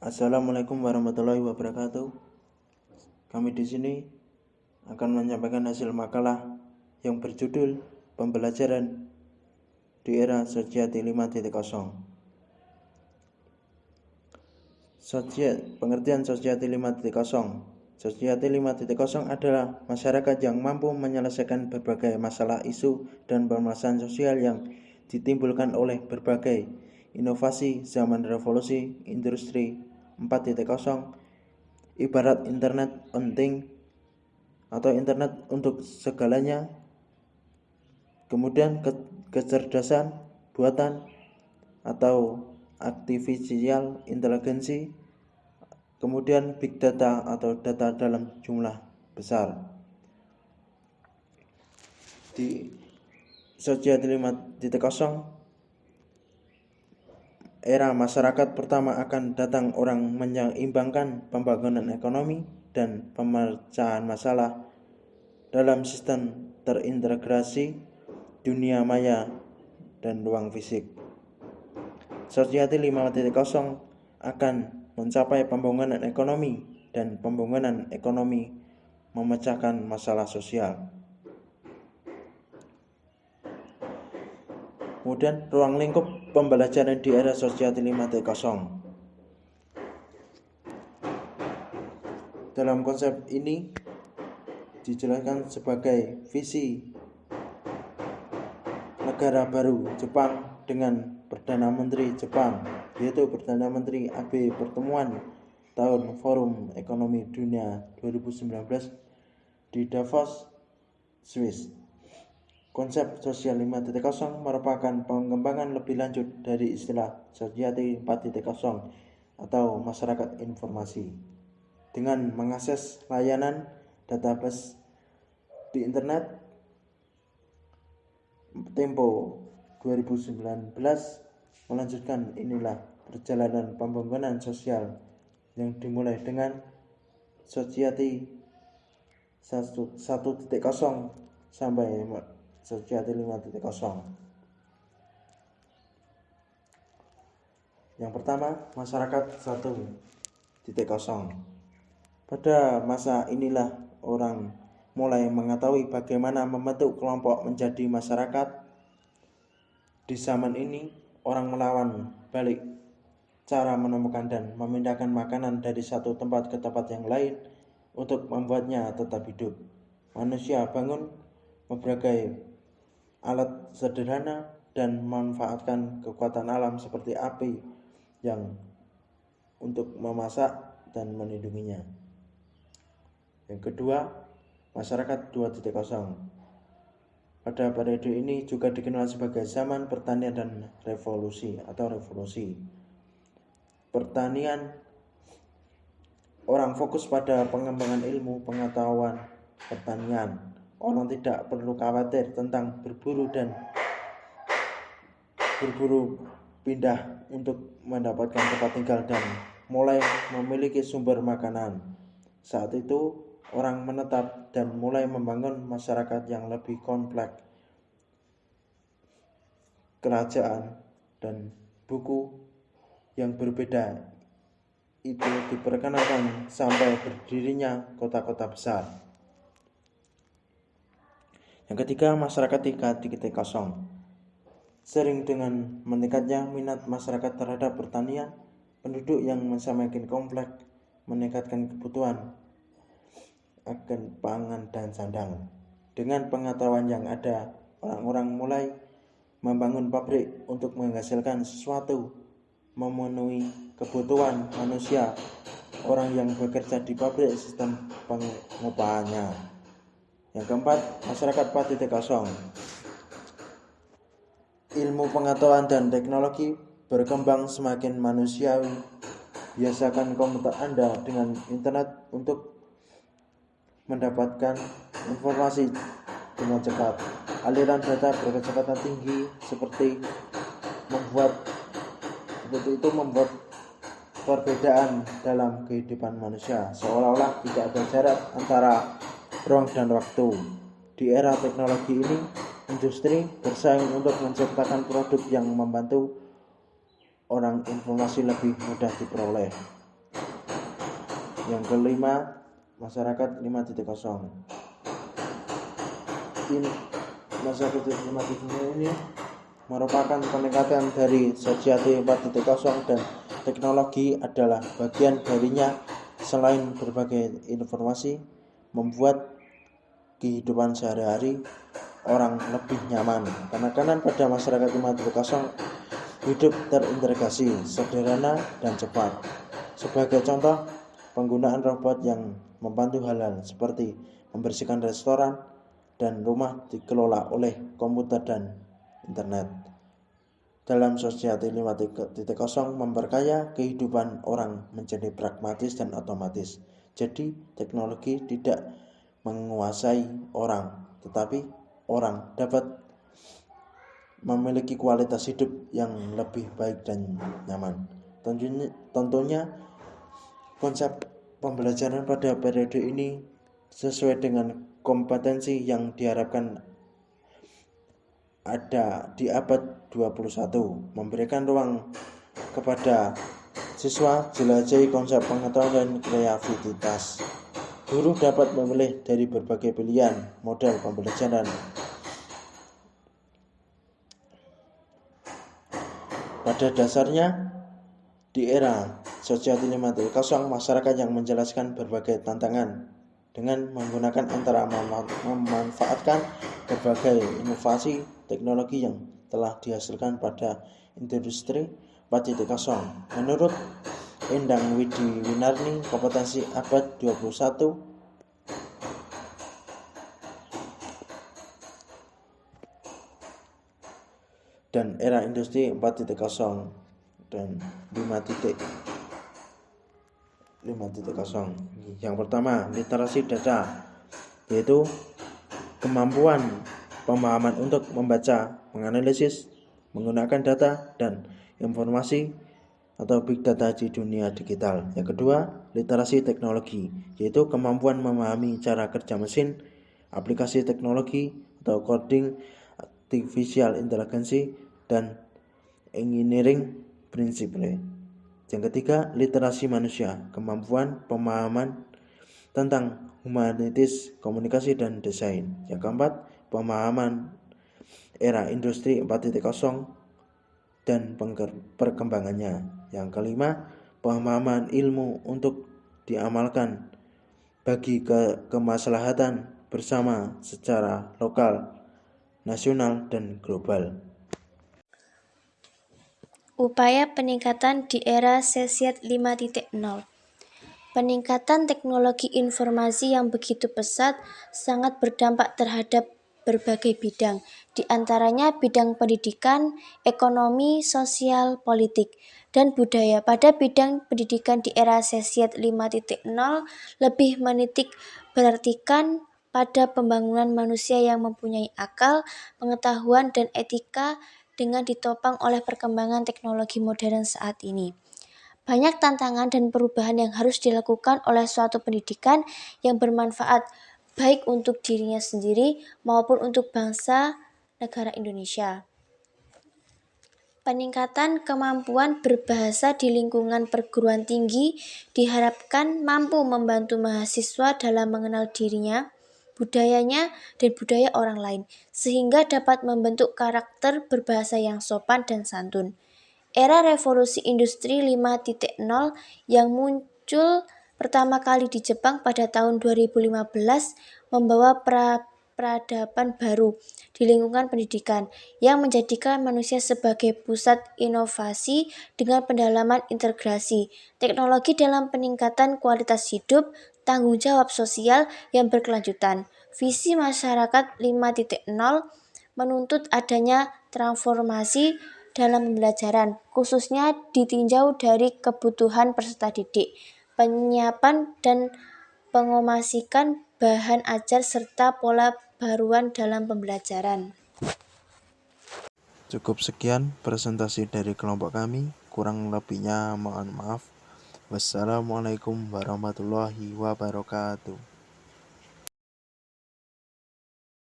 Assalamualaikum warahmatullahi wabarakatuh. Kami di sini akan menyampaikan hasil makalah yang berjudul Pembelajaran di Era Society 5.0. Pengertian Society 5.0. Society 5.0 adalah masyarakat yang mampu menyelesaikan berbagai masalah isu dan permasalahan sosial yang ditimbulkan oleh berbagai inovasi zaman revolusi industri 4.0, ibarat internet penting atau internet untuk segalanya. Kemudian kecerdasan buatan atau artificial intelligence, kemudian big data atau data dalam jumlah besar. Di Society 5.0 era masyarakat pertama akan datang orang menyeimbangkan pembangunan ekonomi dan pemecahan masalah dalam sistem terintegrasi dunia maya dan ruang fisik. Society 5.0 akan mencapai pembangunan ekonomi, dan pembangunan ekonomi memecahkan masalah sosial. Kemudian ruang lingkup pembelajaran di era Society 5.0. Dalam konsep ini dijelaskan sebagai visi negara baru Jepang dengan Perdana Menteri Jepang, yaitu Perdana Menteri Abe, pertemuan tahun Forum Ekonomi Dunia 2019 di Davos, Swiss. Konsep Sosial 5.0 merupakan pengembangan lebih lanjut dari istilah Society 4.0 atau masyarakat informasi, dengan mengakses layanan database di internet. Tempo 2019 melanjutkan inilah perjalanan pembangunan sosial yang dimulai dengan Society 1.0 sampai Society 5.0. Yang pertama, masyarakat 1.0. Pada masa inilah orang mulai mengetahui bagaimana membentuk kelompok menjadi masyarakat. Di zaman ini, orang melawan balik cara menemukan dan memindahkan makanan dari satu tempat ke tempat yang lain untuk membuatnya tetap hidup. Manusia bangun berbagai alat sederhana dan memanfaatkan kekuatan alam seperti api yang untuk memasak dan melindunginya. Yang kedua, masyarakat 2.0. Pada periode ini juga dikenal sebagai zaman pertanian dan revolusi atau revolusi. Pertanian, orang fokus pada pengembangan ilmu pengetahuan pertanian. Orang tidak perlu khawatir tentang berburu pindah untuk mendapatkan tempat tinggal dan mulai memiliki sumber makanan. Saat itu orang menetap dan mulai membangun masyarakat yang lebih kompleks. Kerajaan dan buku yang berbeda itu diperkenalkan sampai berdirinya kota-kota besar. Yang ketiga, masyarakat 3.0. Sering dengan meningkatnya minat masyarakat terhadap pertanian, penduduk yang semakin kompleks meningkatkan kebutuhan akan pangan dan sandang. Dengan pengetahuan yang ada, orang-orang mulai membangun pabrik untuk menghasilkan sesuatu, memenuhi kebutuhan manusia. Orang yang bekerja di pabrik, sistem pengupahannya. Yang keempat, masyarakat 4.0. Ilmu pengetahuan dan teknologi berkembang semakin manusiawi. Biasakan komputer Anda dengan internet untuk mendapatkan informasi dengan cepat. Aliran data berkecepatan tinggi seperti itu membuat perbedaan dalam kehidupan manusia, seolah-olah tidak ada jarak antara ruang dan waktu. Di era teknologi ini, industri bersaing untuk menciptakan produk yang membantu orang informasi lebih mudah diperoleh. Yang kelima, masyarakat 5.0. Masyarakat 5.0 ini merupakan peningkatan dari Sosiati 4.0 dan teknologi adalah bagian darinya. Selain berbagai informasi, membuat kehidupan sehari-hari orang lebih nyaman. Penekanan pada masyarakat 5.0 hidup terintegrasi, sederhana, dan cepat. Sebagai contoh, penggunaan robot yang membantu hal-hal seperti membersihkan restoran dan rumah dikelola oleh komputer dan internet. Dalam Sosiati 5.0 memperkaya kehidupan orang menjadi pragmatis dan otomatis. Jadi teknologi tidak menguasai orang, tetapi orang dapat memiliki kualitas hidup yang lebih baik dan nyaman. Tentunya konsep pembelajaran pada periode ini sesuai dengan kompetensi yang diharapkan ada di abad 21, memberikan ruang kepada siswa jelajahi konsep pengetahuan dan kreativitas. Guru dapat memilih dari berbagai pilihan model pembelajaran. Pada dasarnya, di era Sosiati 5.0, masyarakat yang menjelaskan berbagai tantangan dengan menggunakan antara memanfaatkan berbagai inovasi teknologi yang telah dihasilkan pada industri 4.0. Menurut Endang Widi Winarni, kompetensi abad 21 dan era industri 4.0 dan 5.0. Yang pertama, literasi data, yaitu kemampuan pemahaman untuk membaca, menganalisis, menggunakan data dan informasi atau big data di dunia digital. Yang kedua, literasi teknologi, yaitu kemampuan memahami cara kerja mesin, aplikasi teknologi atau coding, artificial intelligence, dan engineering principle. Yang ketiga, literasi manusia, kemampuan pemahaman tentang humanitis, komunikasi, dan desain. Yang keempat, pemahaman era industri 4.0 dan perkembangannya. Yang kelima, pemahaman ilmu untuk diamalkan bagi kemaslahatan bersama secara lokal, nasional, dan global. Upaya peningkatan di era Sosiat 5.0. Peningkatan teknologi informasi yang begitu pesat sangat berdampak terhadap berbagai bidang, di antaranya bidang pendidikan, ekonomi, sosial, politik, dan budaya. Pada bidang pendidikan di era Sosiat 5.0 lebih menitik berartikan pada pembangunan manusia yang mempunyai akal, pengetahuan, dan etika dengan ditopang oleh perkembangan teknologi modern saat ini. Banyak tantangan dan perubahan yang harus dilakukan oleh suatu pendidikan yang bermanfaat baik untuk dirinya sendiri maupun untuk bangsa negara Indonesia. Peningkatan kemampuan berbahasa di lingkungan perguruan tinggi diharapkan mampu membantu mahasiswa dalam mengenal dirinya, budayanya, dan budaya orang lain, sehingga dapat membentuk karakter berbahasa yang sopan dan santun. Era revolusi industri 5.0 yang muncul pertama kali di Jepang pada tahun 2015 membawa peradaban baru di lingkungan pendidikan yang menjadikan manusia sebagai pusat inovasi dengan pendalaman integrasi teknologi dalam peningkatan kualitas hidup, tanggung jawab sosial yang berkelanjutan. Visi masyarakat 5.0 menuntut adanya transformasi dalam pembelajaran, khususnya ditinjau dari kebutuhan peserta didik, penyiapan dan pengomasikan bahan ajar serta pola baruan dalam pembelajaran. Cukup sekian presentasi dari kelompok kami, kurang lebihnya mohon maaf. Wassalamualaikum warahmatullahi wabarakatuh.